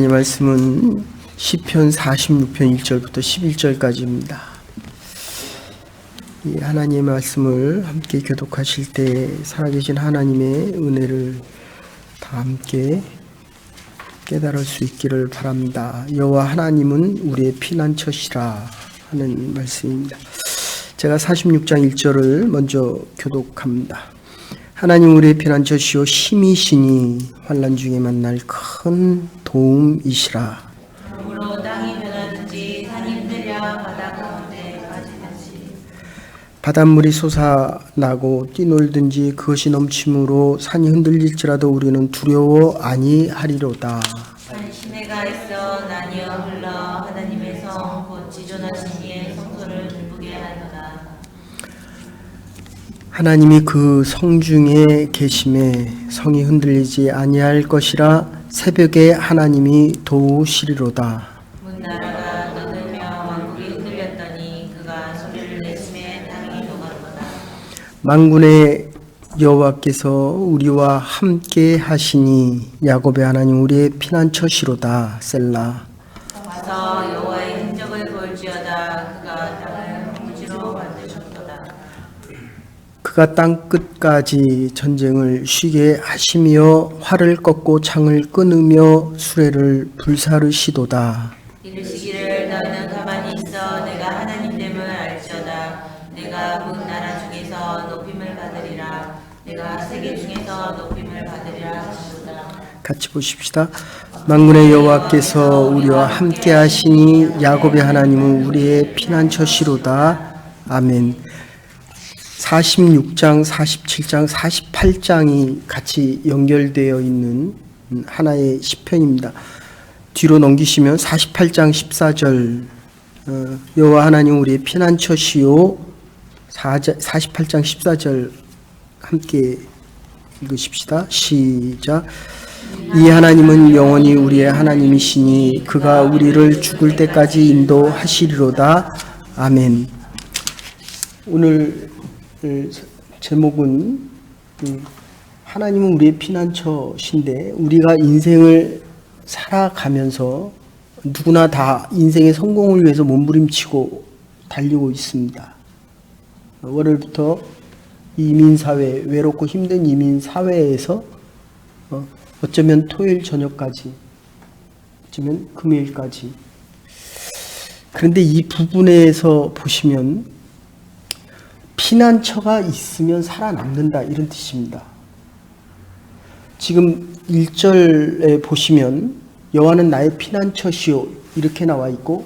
이 말씀은 시편 46편 1절부터 11절까지입니다. 이 하나님의 말씀을 함께 교독하실 때 살아계신 하나님의 은혜를 다 함께 깨달을 수 있기를 바랍니다. 여호와 하나님은 우리의 피난처시라 하는 말씀입니다. 제가 46장 1절을 먼저 교독합니다. 하나님 우리의 피난처시요 힘이시니 환난 중에 만날 큰 도움이시라. 그러므로 땅이 변하든지 산이 흔들려 바다 가운데 빠지든지 바닷물이 솟아나고 뛰놀든지 그것이 넘침으로 산이 흔들릴지라도 우리는 두려워 아니하리로다. 시내가 있어 나뉘어 흘러 하나님의 성 곧 지존하신 이의 성소를 기쁘게 하리로다. 하나님이 그 성중에 계심에 성이 흔들리지 아니할 것이라. 새벽에 하나님이 도우시리로다. 문나라가 떠들며 왕국이 흔들렸더니 그가 소리를 내심에 땅이 녹아로다. 만군의 여호와께서 우리와 함께 하시니 야곱의 하나님 우리의 피난처시로다. 셀라. 와서 여호와의 흔적을 볼지어다. 그가 땅을 황무지로 만드셨도다. 그가 땅 끝까지 전쟁을 쉬게 하시며 활을 꺾고 창을 끊으며 수레를 불사르시도다. 이르시기를 너희는 가만히 있어 내가 하나님됨을 알지어다. 내가 문 나라 중에서 높임을 받으리라. 내가 세계 중에서 높임을 받으리라 하시도다. 같이 보십시다. 만군의 여호와께서 우리와 함께 하시니 야곱의 하나님은 우리의 피난처시로다. 아멘. 46장, 47장, 48장이 같이 연결되어 있는 하나의 시편입니다. 뒤로 넘기시면 48장 14절 여호와 하나님 우리의 피난처시요 48장 14절 함께 읽으십시다. 시작. 이 하나님은 영원히 우리의 하나님이시니 그가 우리를 죽을 때까지 인도하시리로다. 아멘. 오늘 제목은 하나님은 우리의 피난처신데 우리가 인생을 살아가면서 누구나 다 인생의 성공을 위해서 몸부림치고 달리고 있습니다. 월요일부터 이민사회, 외롭고 힘든 이민사회에서 어쩌면 토요일 저녁까지, 어쩌면 금요일까지. 그런데 이 부분에서 보시면 피난처가 있으면 살아남는다 이런 뜻입니다. 지금 1절에 보시면 여호와는 나의 피난처시오 이렇게 나와 있고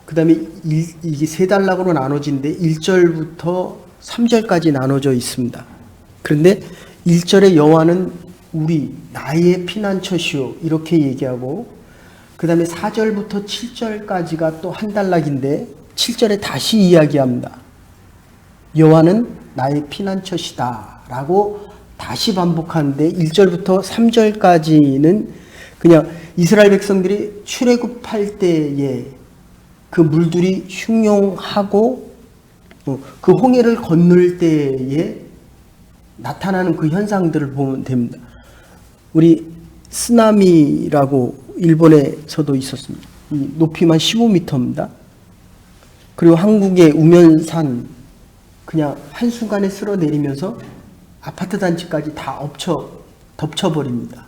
그 다음에 이게 세 단락으로 나눠진데 1절부터 3절까지 나눠져 있습니다. 그런데 1절에 여호와는 우리 나의 피난처시오 이렇게 얘기하고 그 다음에 4절부터 7절까지가 또 한 단락인데 7절에 다시 이야기합니다. 여호와는 나의 피난처시다 라고 다시 반복하는데 1절부터 3절까지는 그냥 이스라엘 백성들이 출애굽할 때에 그 물들이 흉용하고 그 홍해를 건널 때에 나타나는 그 현상들을 보면 됩니다. 우리 쓰나미라고 일본에서도 있었습니다. 이 높이만 15m입니다. 그리고 한국의 우면산 그냥 한순간에 쓸어내리면서 아파트 단지까지 다 덮쳐버립니다.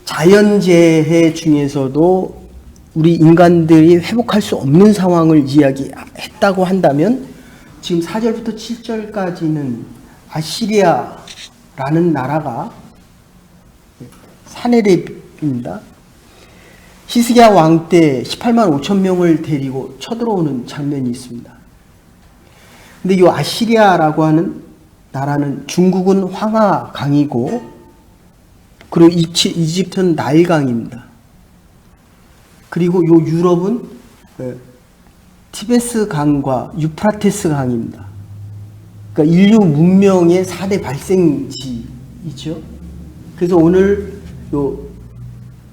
자연재해 중에서도 우리 인간들이 회복할 수 없는 상황을 이야기했다고 한다면 지금 4절부터 7절까지는 아시리아라는 나라가 사네립입니다. 히스기야 왕 때 18만 5천 명을 데리고 쳐들어오는 장면이 있습니다. 근데 이 아시리아라고 하는 나라는 중국은 황하강이고 그리고 이집트는 나일강입니다. 그리고 요 유럽은 티베스 강과 유프라테스 강입니다. 그러니까 인류 문명의 4대 발생지이죠. 그래서 오늘 요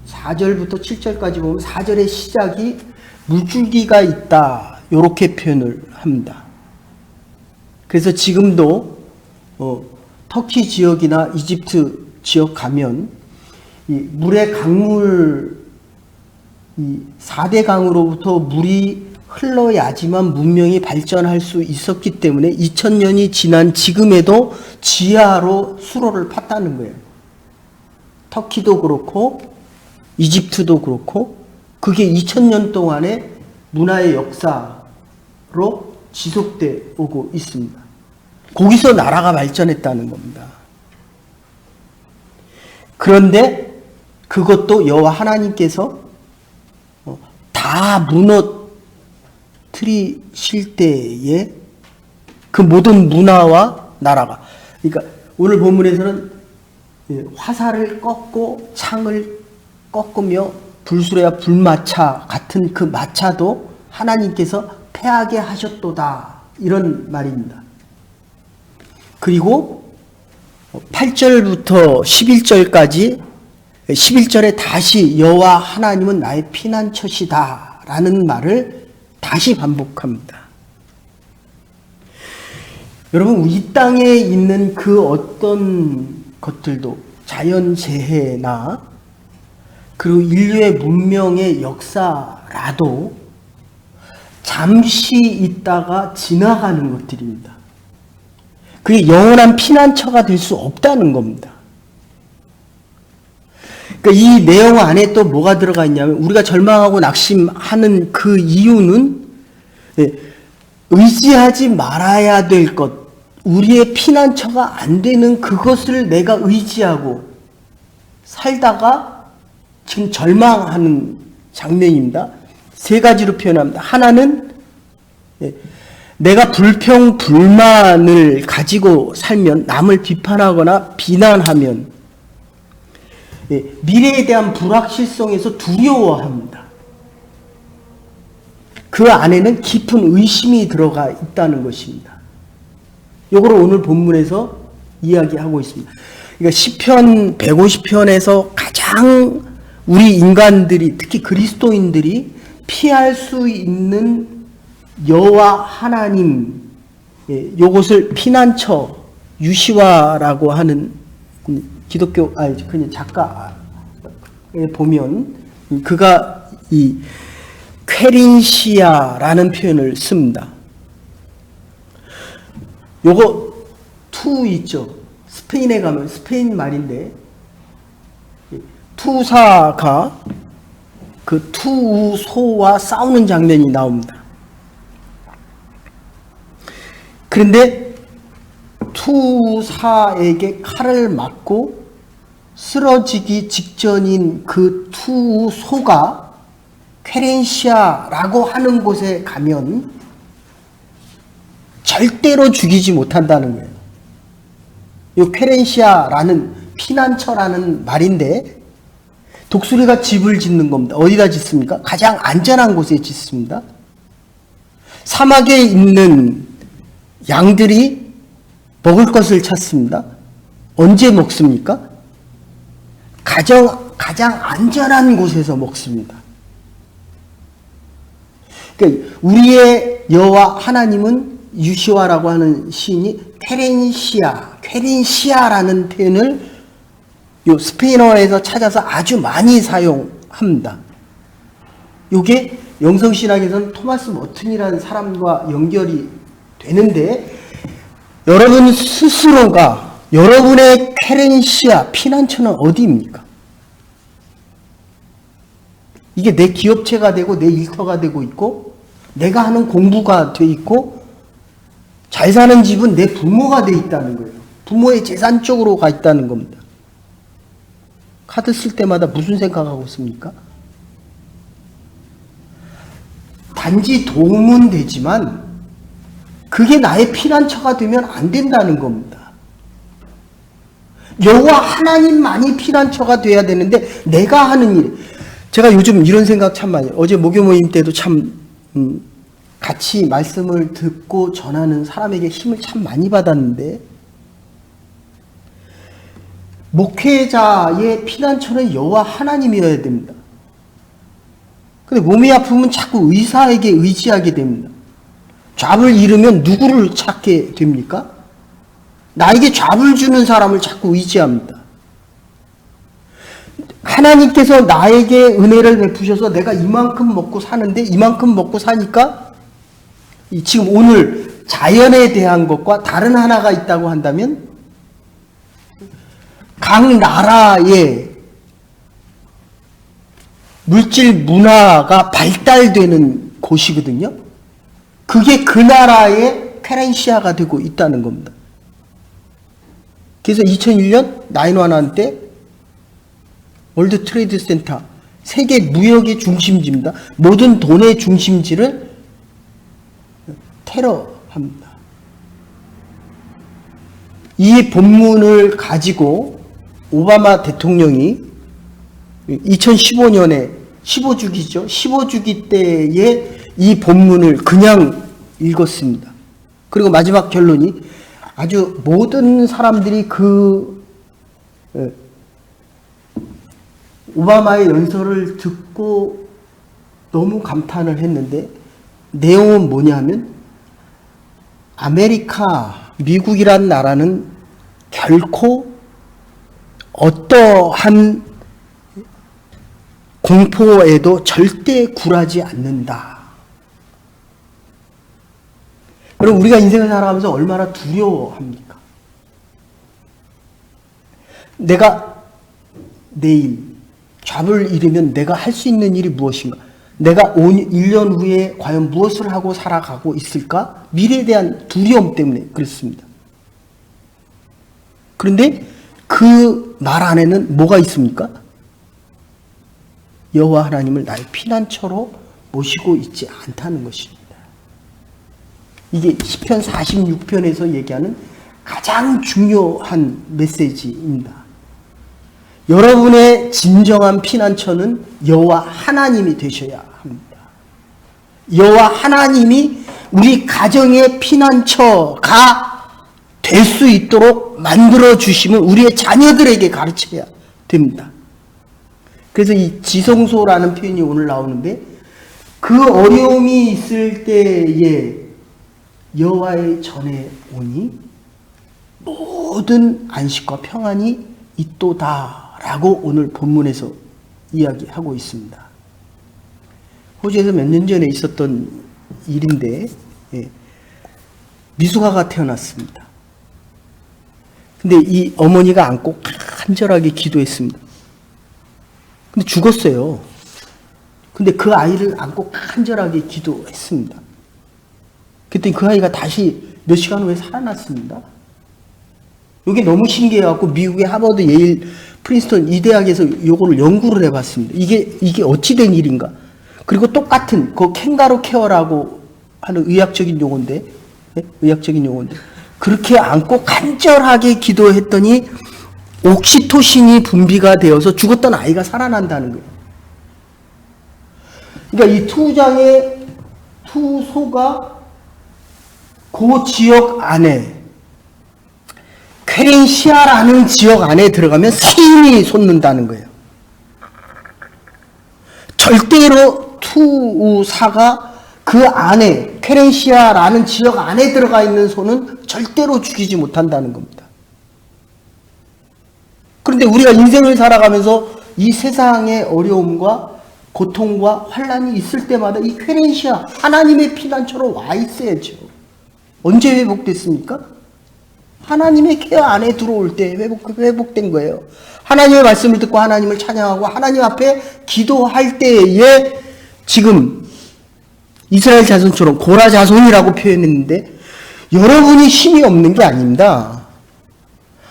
4절부터 7절까지 보면 4절의 시작이 물줄기가 있다 이렇게 표현을 합니다. 그래서 지금도 터키 지역이나 이집트 지역 가면 이 물의 강물, 이 4대 강으로부터 물이 흘러야지만 문명이 발전할 수 있었기 때문에 2000년이 지난 지금에도 지하로 수로를 팠다는 거예요. 터키도 그렇고 이집트도 그렇고 그게 2000년 동안의 문화의 역사로 지속되어 오고 있습니다. 거기서 나라가 발전했다는 겁니다. 그런데 그것도 여호와 하나님께서 다 무너뜨리실 때에 그 모든 문화와 나라가, 그러니까 오늘 본문에서는 화살을 꺾고 창을 꺾으며 불수레와 불마차 같은 그 마차도 하나님께서 패하게 하셨도다, 이런 말입니다. 그리고 8절부터 11절까지 11절에 다시 여호와 하나님은 나의 피난처시다 라는 말을 다시 반복합니다. 여러분, 이 땅에 있는 그 어떤 것들도 자연재해나 그리고 인류의 문명의 역사라도 잠시 있다가 지나가는 것들입니다. 그게 영원한 피난처가 될 수 없다는 겁니다. 그러니까 이 내용 안에 또 뭐가 들어가 있냐면, 우리가 절망하고 낙심하는 그 이유는 의지하지 말아야 될 것, 우리의 피난처가 안 되는 그것을 내가 의지하고 살다가 지금 절망하는 장면입니다. 세 가지로 표현합니다. 하나는 내가 불평불만을 가지고 살면, 남을 비판하거나 비난하면 미래에 대한 불확실성에서 두려워합니다. 그 안에는 깊은 의심이 들어가 있다는 것입니다. 이걸 오늘 본문에서 이야기하고 있습니다. 그러니까 시편 150편에서 가장 우리 인간들이, 특히 그리스도인들이 피할 수 있는 여호와 하나님, 요것을 피난처, 유시와라고 하는 기독교, 그냥 작가에 보면 그가 이 쾌린시아라는 표현을 씁니다. 요거 투 있죠. 스페인에 가면 스페인 말인데, 투사가 그 투우소와 싸우는 장면이 나옵니다. 그런데 투사에게 칼을 맞고 쓰러지기 직전인 그 투소가 쾌렌시아라고 하는 곳에 가면 절대로 죽이지 못한다는 거예요. 이 쾌렌시아라는 피난처라는 말인데, 독수리가 집을 짓는 겁니다. 어디다 짓습니까? 가장 안전한 곳에 짓습니다. 사막에 있는 양들이 먹을 것을 찾습니다. 언제 먹습니까? 가장 안전한 곳에서 먹습니다. 그러니까 우리의 여호와 하나님은, 유시와라고 하는 시인이 쾌린시아라는 표현을 요 스페인어에서 찾아서 아주 많이 사용합니다. 이게 영성신학에서는 토마스 머튼이라는 사람과 연결이 되는데, 여러분 스스로가 여러분의 쾌렌시아, 피난처는 어디입니까? 이게 내 기업체가 되고 내 일터가 되고 있고, 내가 하는 공부가 돼 있고, 잘 사는 집은 내 부모가 돼 있다는 거예요. 부모의 재산 쪽으로 가 있다는 겁니다. 카드 쓸 때마다 무슨 생각하고 있습니까? 단지 도움은 되지만 그게 나의 피난처가 되면 안 된다는 겁니다. 여호와 하나님만이 피난처가 돼야 되는데, 내가 하는 일, 제가 요즘 이런 생각 참 많이 해요. 어제 목요 모임 때도 참 같이 말씀을 듣고 전하는 사람에게 힘을 참 많이 받았는데, 목회자의 피난처는 여호와 하나님이어야 됩니다. 근데 몸이 아프면 자꾸 의사에게 의지하게 됩니다. 잡을 잃으면 누구를 찾게 됩니까? 나에게 잡을 주는 사람을 자꾸 의지합니다. 하나님께서 나에게 은혜를 베푸셔서 내가 이만큼 먹고 사는데 이만큼 먹고 사니까 지금 오늘 자연에 대한 것과 다른 하나가 있다고 한다면 각 나라의 물질 문화가 발달되는 곳이거든요. 그게 그 나라의 커런시아가 되고 있다는 겁니다. 그래서 2001년 9/11 때 월드 트레이드 센터 세계 무역의 중심지입니다. 모든 돈의 중심지를 테러합니다. 이 본문을 가지고 오바마 대통령이 2015년에 15주기죠. 15주기 때에 이 본문을 그냥 읽었습니다. 그리고 마지막 결론이 아주 모든 사람들이 그 오바마의 연설을 듣고 너무 감탄을 했는데 내용은 뭐냐면 미국이란 나라는 결코 어떠한 공포에도 절대 굴하지 않는다. 여러분, 우리가 인생을 살아가면서 얼마나 두려워합니까? 내가 내일 잡을 잃으면 내가 할 수 있는 일이 무엇인가? 내가 1년 후에 과연 무엇을 하고 살아가고 있을까? 미래에 대한 두려움 때문에 그렇습니다. 그런데 그 말 안에는 뭐가 있습니까? 여호와 하나님을 나의 피난처로 모시고 있지 않다는 것입니다. 이게 시편 46편에서 얘기하는 가장 중요한 메시지입니다. 여러분의 진정한 피난처는 여호와 하나님이 되셔야 합니다. 여호와 하나님이 우리 가정의 피난처가 될 수 있도록 만들어 주심을 우리의 자녀들에게 가르쳐야 됩니다. 그래서 이 지성소라는 표현이 오늘 나오는데 그 어려움이 있을 때에 여호와의 전에 오니 모든 안식과 평안이 있도다라고 오늘 본문에서 이야기하고 있습니다. 호주에서 몇 년 전에 있었던 일인데 미숙아가 태어났습니다. 근데 이 어머니가 안고 간절하게 기도했습니다. 근데 죽었어요. 근데 그 아이를 안고 간절하게 기도했습니다. 그랬더니 그 아이가 다시 몇 시간 후에 살아났습니다. 이게 너무 신기해갖고 미국의 하버드, 예일, 프린스턴 이 대학에서 이거를 연구를 해봤습니다. 이게 어찌 된 일인가? 그리고 똑같은 그 캥가루 케어라고 하는 의학적인 용어인데, 그렇게 안고 간절하게 기도했더니 옥시토신이 분비가 되어서 죽었던 아이가 살아난다는 거예요. 그러니까 이 투소가 그 지역 안에 퀘렌시아라는 지역 안에 들어가면 힘이 솟는다는 거예요. 절대로 투사가 그 안에 퀘렌시아라는 지역 안에 들어가 있는 소는 절대로 죽이지 못한다는 겁니다. 그런데 우리가 인생을 살아가면서 이 세상의 어려움과 고통과 환난이 있을 때마다 이 퀘렌시아 하나님의 피난처로 와 있어야죠. 언제 회복됐습니까? 하나님의 케어 안에 들어올 때 회복된 거예요. 하나님의 말씀을 듣고 하나님을 찬양하고 하나님 앞에 기도할 때에 지금 이스라엘 자손처럼 고라 자손이라고 표현했는데 여러분이 힘이 없는 게 아닙니다.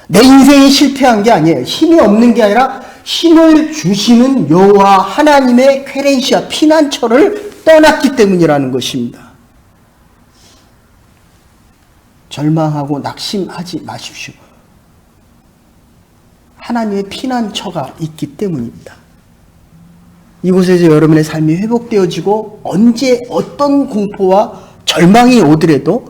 내 인생이 실패한 게 아니에요. 힘이 없는 게 아니라 힘을 주시는 여호와 하나님의 퀘렌시아 피난처를 떠났기 때문이라는 것입니다. 절망하고 낙심하지 마십시오. 하나님의 피난처가 있기 때문입니다. 이곳에서 여러분의 삶이 회복되어지고 언제 어떤 공포와 절망이 오더라도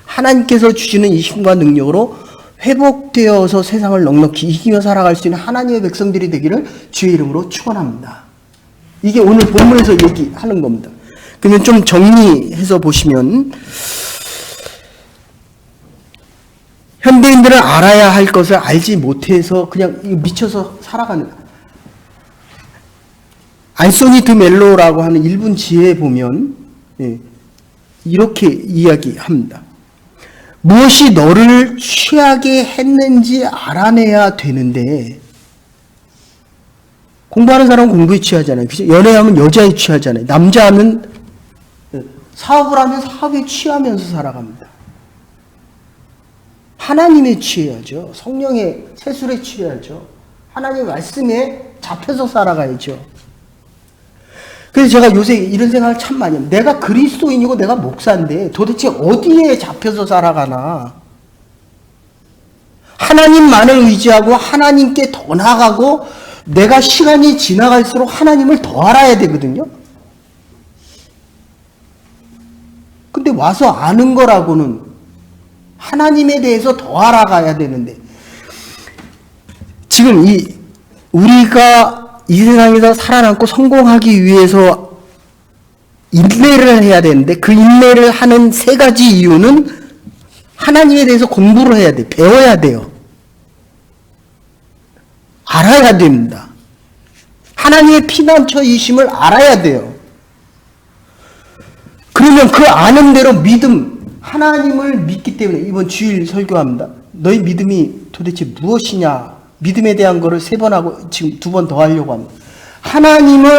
하나님께서 주시는 이 힘과 능력으로 회복되어서 세상을 넉넉히 이기며 살아갈 수 있는 하나님의 백성들이 되기를 주의 이름으로 축원합니다. 이게 오늘 본문에서 얘기하는 겁니다. 그러면 좀 정리해서 보시면 현대인들은 알아야 할 것을 알지 못해서 그냥 미쳐서 살아가는 안소니 드 멜로라고 하는 일본 지혜에 보면 이렇게 이야기합니다. 무엇이 너를 취하게 했는지 알아내야 되는데, 공부하는 사람은 공부에 취하잖아요. 그죠? 연애하면 여자에 취하잖아요. 남자는 사업을 하면 사업에 취하면서 살아갑니다. 하나님에 취해야죠. 성령의 세술에 취해야죠. 하나님의 말씀에 잡혀서 살아가야죠. 그래서 제가 요새 이런 생각을 참 많이 합니다. 내가 그리스도인이고 내가 목사인데 도대체 어디에 잡혀서 살아가나. 하나님만을 의지하고 하나님께 더 나아가고 내가 시간이 지나갈수록 하나님을 더 알아야 되거든요. 근데 와서 아는 거라고는 하나님에 대해서 더 알아가야 되는데, 지금 우리가 이 세상에서 살아남고 성공하기 위해서 인내를 해야 되는데, 그 인내를 하는 세 가지 이유는 하나님에 대해서 공부를 해야 돼. 배워야 돼요. 알아야 됩니다. 하나님의 피난처이심을 알아야 돼요. 그러면 그 아는 대로 믿음, 하나님을 믿기 때문에 이번 주일 설교합니다. 너희 믿음이 도대체 무엇이냐? 믿음에 대한 거를 3번 하고 지금 2번 더 하려고 합니다. 하나님을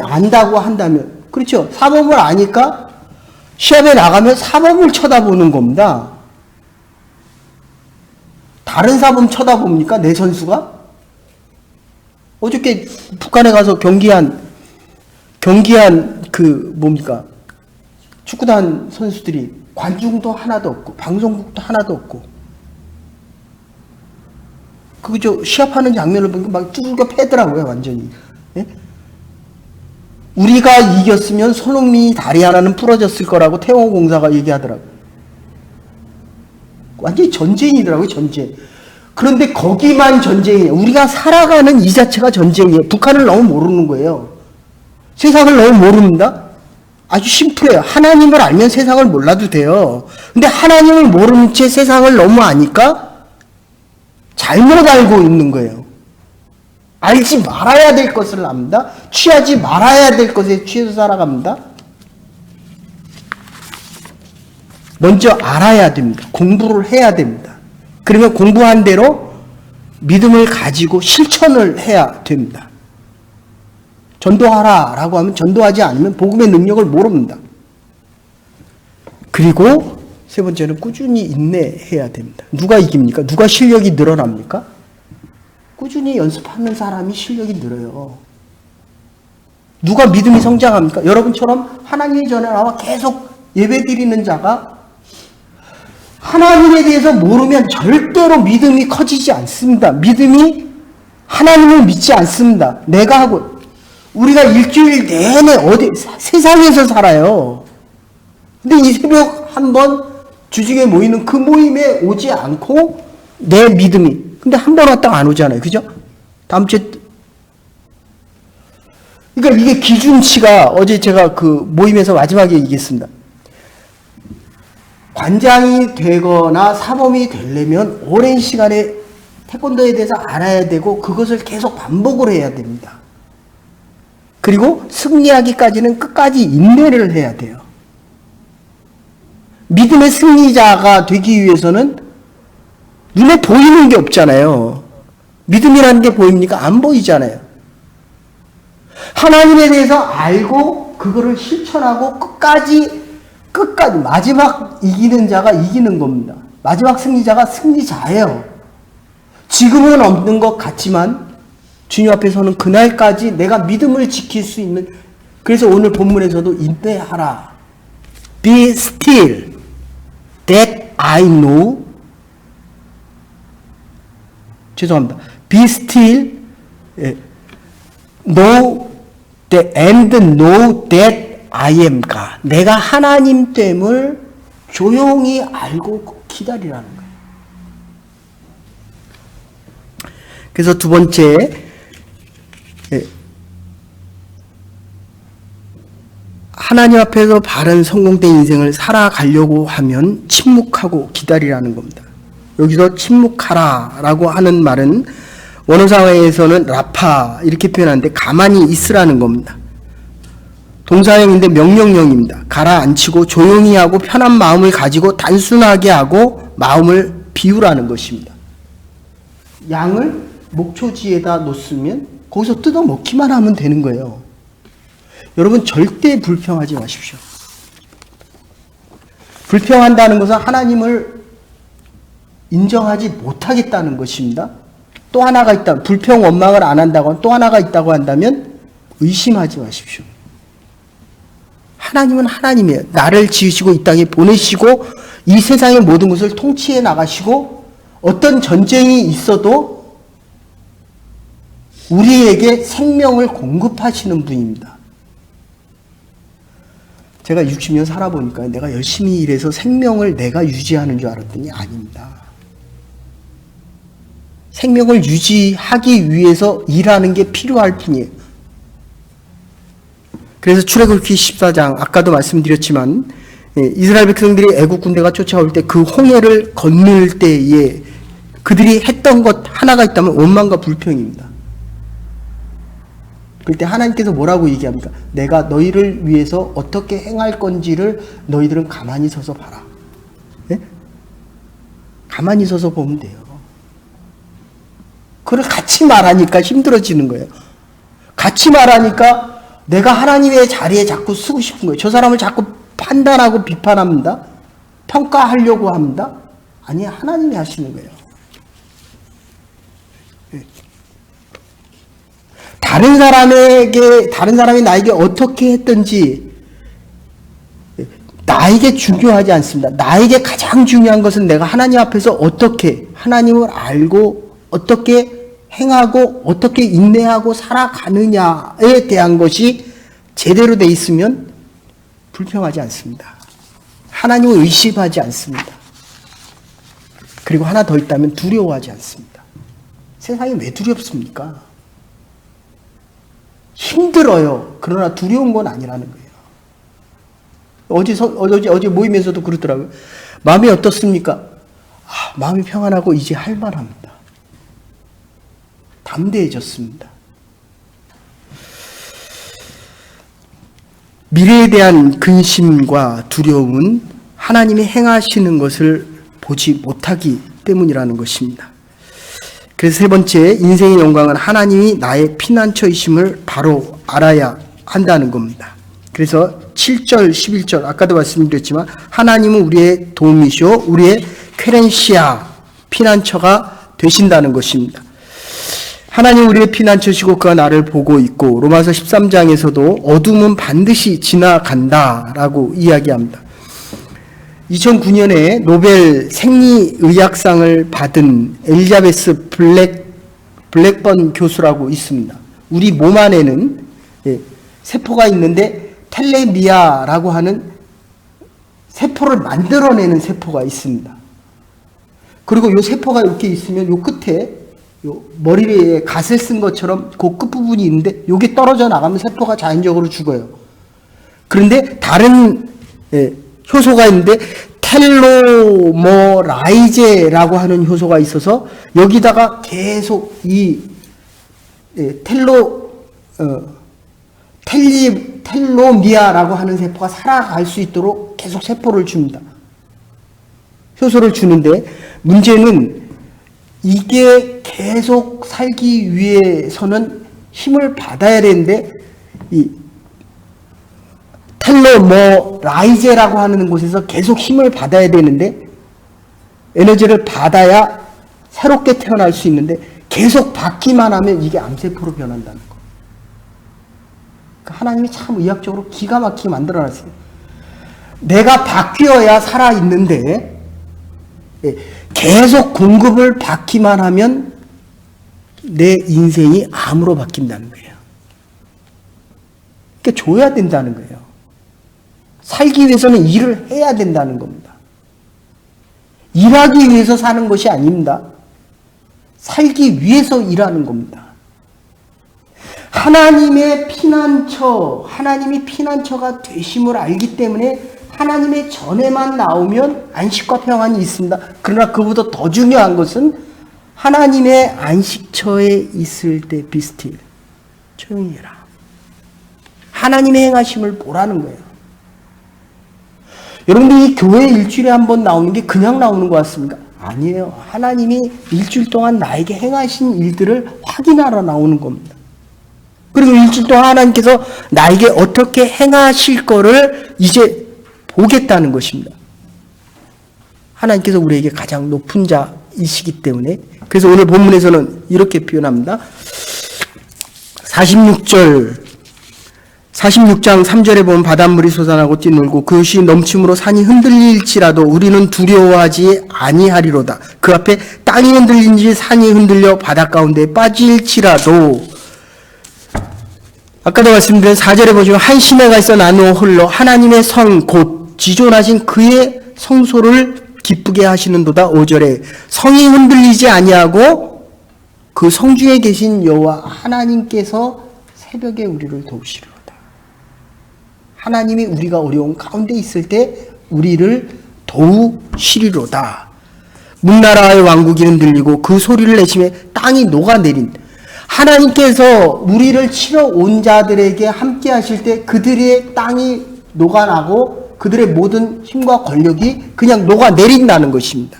안다고 한다면, 그렇죠? 사법을 아니까 시합에 나가면 사법을 쳐다보는 겁니다. 다른 사범 쳐다봅니까? 내 선수가? 어저께 북한에 가서 경기한 축구단 선수들이 관중도 하나도 없고 방송국도 하나도 없고, 그저 시합하는 장면을 보니까 막 쭈글겨 패더라고요, 완전히. 예? 우리가 이겼으면 손흥민이 다리 하나는 부러졌을 거라고 태원공사가 얘기하더라고요. 완전히 전쟁이더라고요, 전쟁. 그런데 거기만 전쟁이에요. 우리가 살아가는 이 자체가 전쟁이에요. 북한을 너무 모르는 거예요. 세상을 너무 모릅니다. 아주 심플해요. 하나님을 알면 세상을 몰라도 돼요. 근데 하나님을 모르는 채 세상을 너무 아니까 잘못 알고 있는 거예요. 알지 말아야 될 것을 압니다. 취하지 말아야 될 것에 취해서 살아갑니다. 먼저 알아야 됩니다. 공부를 해야 됩니다. 그러면 공부한 대로 믿음을 가지고 실천을 해야 됩니다. 전도하라라고 하면 전도하지 않으면 복음의 능력을 모릅니다. 그리고 세 번째는 꾸준히 인내해야 됩니다. 누가 이깁니까? 누가 실력이 늘어납니까? 꾸준히 연습하는 사람이 실력이 늘어요. 누가 믿음이 성장합니까? 여러분처럼 하나님의 전에 나와 계속 예배드리는 자가 하나님에 대해서 모르면 절대로 믿음이 커지지 않습니다. 믿음이 하나님을 믿지 않습니다. 내가 하고, 우리가 일주일 내내 세상에서 살아요. 근데 이 새벽 한번 주중에 모이는 그 모임에 오지 않고 내 믿음이, 근데 한 번 왔다가 안 오잖아요. 그죠? 다음 주에. 그러니까 이게 기준치가, 어제 제가 그 모임에서 마지막에 얘기했습니다. 관장이 되거나 사범이 되려면 오랜 시간에 태권도에 대해서 알아야 되고 그것을 계속 반복을 해야 됩니다. 그리고 승리하기까지는 끝까지 인내를 해야 돼요. 믿음의 승리자가 되기 위해서는 눈에 보이는 게 없잖아요. 믿음이라는 게 보입니까? 안 보이잖아요. 하나님에 대해서 알고 그거를 실천하고 끝까지 마지막 이기는 자가 이기는 겁니다. 마지막 승리자가 승리자예요. 지금은 없는 것 같지만 주님 앞에서는 그날까지 내가 믿음을 지킬 수 있는, 그래서 오늘 본문에서도 인내하라. Be still that I know. 죄송합니다. Be still, know that, and know that I am God. 내가 하나님됨을 조용히 알고 기다리라는 거예요. 그래서 두 번째, 하나님 앞에서 바른 성공된 인생을 살아가려고 하면 침묵하고 기다리라는 겁니다. 여기서 침묵하라 라고 하는 말은 원어사회에서는 라파 이렇게 표현하는데 가만히 있으라는 겁니다. 동사형인데 명령형입니다. 가라앉히고 조용히 하고 편한 마음을 가지고 단순하게 하고 마음을 비우라는 것입니다. 양을 목초지에다 놓으면 거기서 뜯어 먹기만 하면 되는 거예요. 여러분 절대 불평하지 마십시오. 불평한다는 것은 하나님을 인정하지 못하겠다는 것입니다. 또 하나가 있다. 불평 원망을 안 한다고 또 하나가 있다고 한다면 의심하지 마십시오. 하나님은 하나님이에요. 나를 지으시고 이 땅에 보내시고 이 세상의 모든 것을 통치해 나가시고 어떤 전쟁이 있어도 우리에게 생명을 공급하시는 분입니다. 제가 60년 살아보니까 내가 열심히 일해서 생명을 내가 유지하는 줄 알았더니 아닙니다. 생명을 유지하기 위해서 일하는 게 필요할 뿐이에요. 그래서 출애굽기 14장 아까도 말씀드렸지만 이스라엘 백성들이 애국 군대가 쫓아올 때 그 홍해를 건널 때에 그들이 했던 것 하나가 있다면 원망과 불평입니다. 그때 하나님께서 뭐라고 얘기합니까? 내가 너희를 위해서 어떻게 행할 건지를 너희들은 가만히 서서 봐라. 네? 가만히 서서 보면 돼요. 그걸 같이 말하니까 힘들어지는 거예요. 같이 말하니까 내가 하나님의 자리에 자꾸 쓰고 싶은 거예요. 저 사람을 자꾸 판단하고 비판합니다. 평가하려고 합니다. 아니, 하나님이 하시는 거예요. 다른 사람이 나에게 어떻게 했든지 나에게 중요하지 않습니다. 나에게 가장 중요한 것은 내가 하나님 앞에서 어떻게 하나님을 알고 어떻게 행하고 어떻게 인내하고 살아가느냐에 대한 것이 제대로 돼 있으면 불평하지 않습니다. 하나님을 의심하지 않습니다. 그리고 하나 더 있다면 두려워하지 않습니다. 세상이 왜 두렵습니까? 힘들어요. 그러나 두려운 건 아니라는 거예요. 어제 모임에서도 그러더라고요. 마음이 어떻습니까? 마음이 평안하고 이제 할 만합니다. 담대해졌습니다. 미래에 대한 근심과 두려움은 하나님이 행하시는 것을 보지 못하기 때문이라는 것입니다. 그래서 세 번째, 인생의 영광은 하나님이 나의 피난처이심을 바로 알아야 한다는 겁니다. 그래서 7절, 11절 아까도 말씀드렸지만 하나님은 우리의 도움이시오 우리의 쾌렌시아 피난처가 되신다는 것입니다. 하나님 우리의 피난처시고 그가 나를 보고 있고 로마서 13장에서도 어둠은 반드시 지나간다라고 이야기합니다. 2009년에 노벨 생리의학상을 받은 엘리자베스 블랙번 교수라고 있습니다. 우리 몸 안에는 세포가 있는데 텔레미아라고 하는 세포를 만들어내는 세포가 있습니다. 그리고 이 세포가 이렇게 있으면 이 끝에 요 머리에 갓을 쓴 것처럼 그 끝부분이 있는데 이게 떨어져 나가면 세포가 자연적으로 죽어요. 그런데 다른 효소가 있는데 텔로머라이제라고 하는 효소가 있어서 여기다가 계속 이 텔로미아라고 하는 세포가 살아갈 수 있도록 계속 세포를 줍니다. 효소를 주는데 문제는 이게 계속 살기 위해서는 힘을 받아야 되는데 이 텔로머라이제라고 하는 곳에서 계속 힘을 받아야 되는데 에너지를 받아야 새롭게 태어날 수 있는데 계속 받기만 하면 이게 암세포로 변한다는 거. 그러니까 하나님이 참 의학적으로 기가 막히게 만들어놨어요. 내가 바뀌어야 살아있는데 계속 공급을 받기만 하면 내 인생이 암으로 바뀐다는 거예요. 그러니까 줘야 된다는 거예요. 살기 위해서는 일을 해야 된다는 겁니다. 일하기 위해서 사는 것이 아닙니다. 살기 위해서 일하는 겁니다. 하나님의 피난처, 하나님이 피난처가 되심을 알기 때문에 하나님의 전에만 나오면 안식과 평안이 있습니다. 그러나 그보다 더 중요한 것은 하나님의 안식처에 있을 때 비스틸 조용히 해라. 하나님의 행하심을 보라는 거예요. 여러분들 이 교회 일주일에 한 번 나오는 게 그냥 나오는 것 같습니까? 아니에요. 하나님이 일주일 동안 나에게 행하신 일들을 확인하러 나오는 겁니다. 그리고 일주일 동안 하나님께서 나에게 어떻게 행하실 거를 이제 보겠다는 것입니다. 하나님께서 우리에게 가장 높은 자이시기 때문에. 그래서 오늘 본문에서는 이렇게 표현합니다. 46장 3절에 보면 바닷물이 솟아나고 뛰놀고 그것이 넘침으로 산이 흔들릴지라도 우리는 두려워하지 아니하리로다. 그 앞에 땅이 흔들린지 산이 흔들려 바닷 가운데 빠질지라도. 아까도 말씀드린 4절에 보시면 한 시내가 있어 나누어 흘러 하나님의 성 곧 지존하신 그의 성소를 기쁘게 하시는도다. 5절에 성이 흔들리지 아니하고 그 성중에 계신 여호와 하나님께서 새벽에 우리를 도우시리로다. 하나님이 우리가 어려운 가운데 있을 때 우리를 도우시리로다. 문나라의 왕국이 흔들리고 그 소리를 내심에 땅이 녹아내린 하나님께서 우리를 치러 온 자들에게 함께 하실 때 그들의 땅이 녹아나고 그들의 모든 힘과 권력이 그냥 녹아내린다는 것입니다.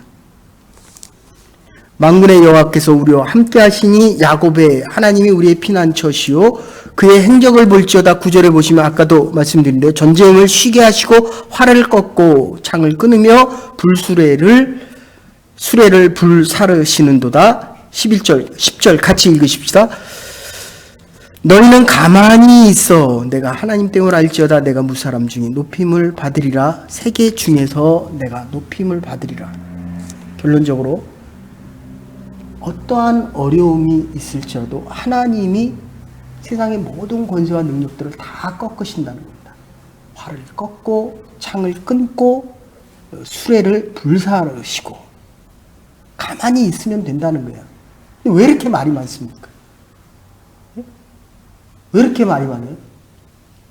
만군의 여호와께서 우리와 함께 하시니 야곱의 하나님이 우리의 피난처시요 그의 행적을 볼지어다. 9절에 보시면 아까도 말씀드린데 전쟁을 쉬게 하시고 활을 꺾고 창을 끊으며 수레를 불사르시는도다. 10절 같이 읽으십시다. 너희는 가만히 있어 내가 하나님 됨을 알지어다. 내가 무사람 중에 높임을 받으리라. 세계 중에서 내가 높임을 받으리라. 결론적으로 어떠한 어려움이 있을지라도 하나님이 세상의 모든 권세와 능력들을 다 꺾으신다는 겁니다. 활을 꺾고 창을 끊고 수레를 불사르시고 가만히 있으면 된다는 거예요. 왜 이렇게 말이 많습니까? 왜 이렇게 말이 많아요?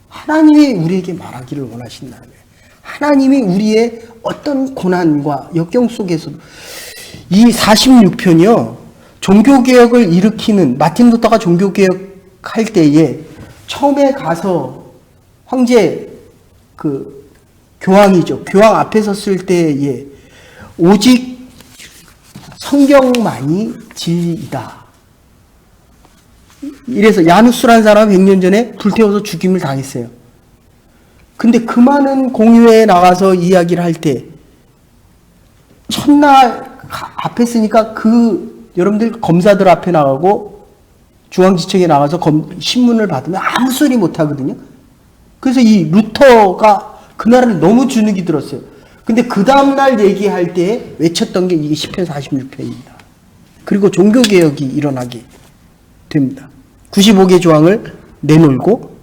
하나님이 우리에게 말하기를 원하신다는 거예요. 하나님이 우리의 어떤 고난과 역경 속에서도 이 46편이요. 종교개혁을 일으키는 마틴 루터가 종교개혁할 때에 처음에 가서 황제 교황이죠. 교황 앞에 섰을 때에 오직 성경만이 진리이다. 이래서 야누스라는 사람 100년 전에 불태워서 죽임을 당했어요. 근데 그 많은 공유회에 나가서 이야기를 할 때 첫날 앞에 쓰니까 여러분들 검사들 앞에 나가고 중앙지청에 나가서 신문을 받으면 아무 소리 못 하거든요. 그래서 이 루터가 그날은 너무 주눅이 들었어요. 근데 그 다음날 얘기할 때 외쳤던 게 이게 시편 46편입니다. 그리고 종교개혁이 일어나게 됩니다. 95개 조항을 내놓고,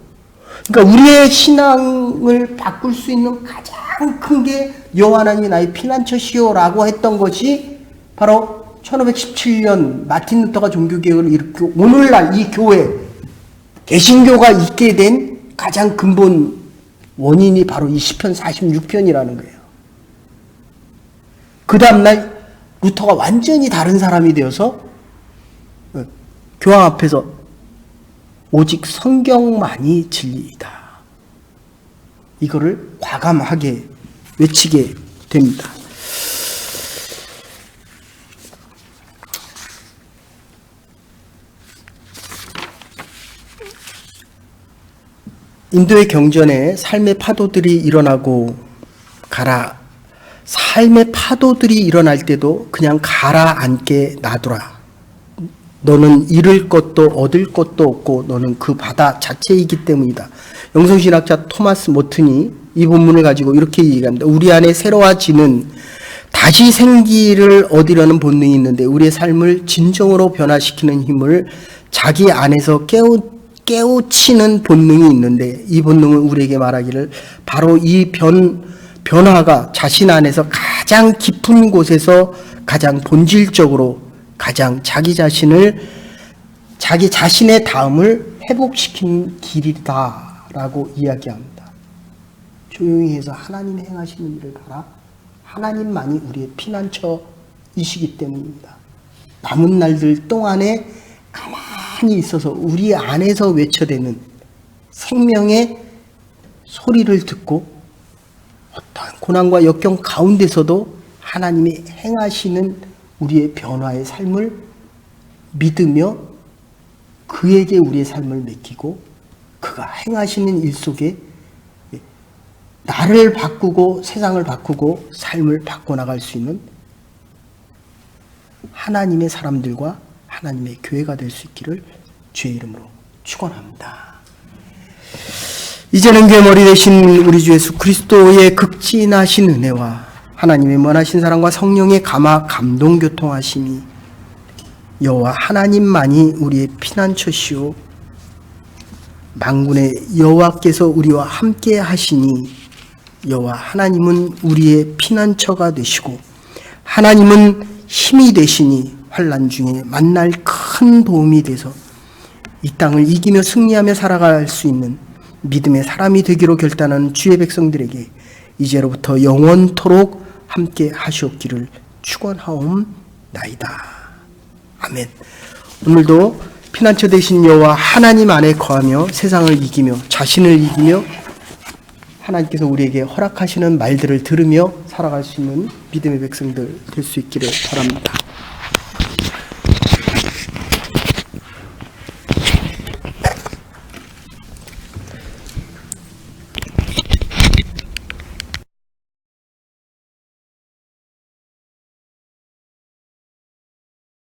그러니까 우리의 신앙을 바꿀 수 있는 가장 큰 게 여호와 하나님이 나의 피난처시오라고 했던 것이 바로 1517년 마틴 루터가 종교개혁을 일으키고 오늘날 이 교회 개신교가 있게 된 가장 근본 원인이 바로 이 시편 46편이라는 거예요. 그 다음날 루터가 완전히 다른 사람이 되어서 교황 앞에서 오직 성경만이 진리이다. 이거를 과감하게 외치게 됩니다. 인도의 경전에 삶의 파도들이 일어나고 삶의 파도들이 일어날 때도 그냥 가라앉게 놔두라. 너는 잃을 것도 얻을 것도 없고 너는 그 바다 자체이기 때문이다. 영성신학자 토마스 모튼이 이 본문을 가지고 이렇게 얘기합니다. 우리 안에 새로워지는 다시 생기를 얻으려는 본능이 있는데 우리의 삶을 진정으로 변화시키는 힘을 자기 안에서 깨우치는 본능이 있는데 이 본능은 우리에게 말하기를 바로 이 변화가 자신 안에서 가장 깊은 곳에서 가장 본질적으로 가장 자기 자신의 다음을 회복시키는 길이다라고 이야기합니다. 조용히 해서 하나님 행하시는 일을 봐라. 하나님만이 우리의 피난처이시기 때문입니다. 남은 날들 동안에 가만히 있어서 우리 안에서 외쳐대는 생명의 소리를 듣고 어떠한 고난과 역경 가운데서도 하나님이 행하시는 우리의 변화의 삶을 믿으며 그에게 우리의 삶을 맡기고 그가 행하시는 일 속에 나를 바꾸고 세상을 바꾸고 삶을 바꿔나갈 수 있는 하나님의 사람들과 하나님의 교회가 될 수 있기를 주의 이름으로 축원합니다. 이제는 교회 머리 되신 우리 주 예수 그리스도의 극진하신 은혜와 하나님의 무한하신 사랑과 성령의 감화 감동 교통하심이 여호와 하나님만이 우리의 피난처시오 만군의 여호와께서 우리와 함께 하시니 여호와 하나님은 우리의 피난처가 되시고 하나님은 힘이 되시니 환난 중에 만날 큰 도움이 돼서 이 땅을 이기며 승리하며 살아갈 수 있는 믿음의 사람이 되기로 결단하는 주의 백성들에게 이제로부터 영원토록 함께 하시옵기를 축원하옵나이다. 아멘. 오늘도 피난처 되신 여호와 하나님 안에 거하며 세상을 이기며 자신을 이기며 하나님께서 우리에게 허락하시는 말들을 들으며 살아갈 수 있는 믿음의 백성들 될 수 있기를 바랍니다.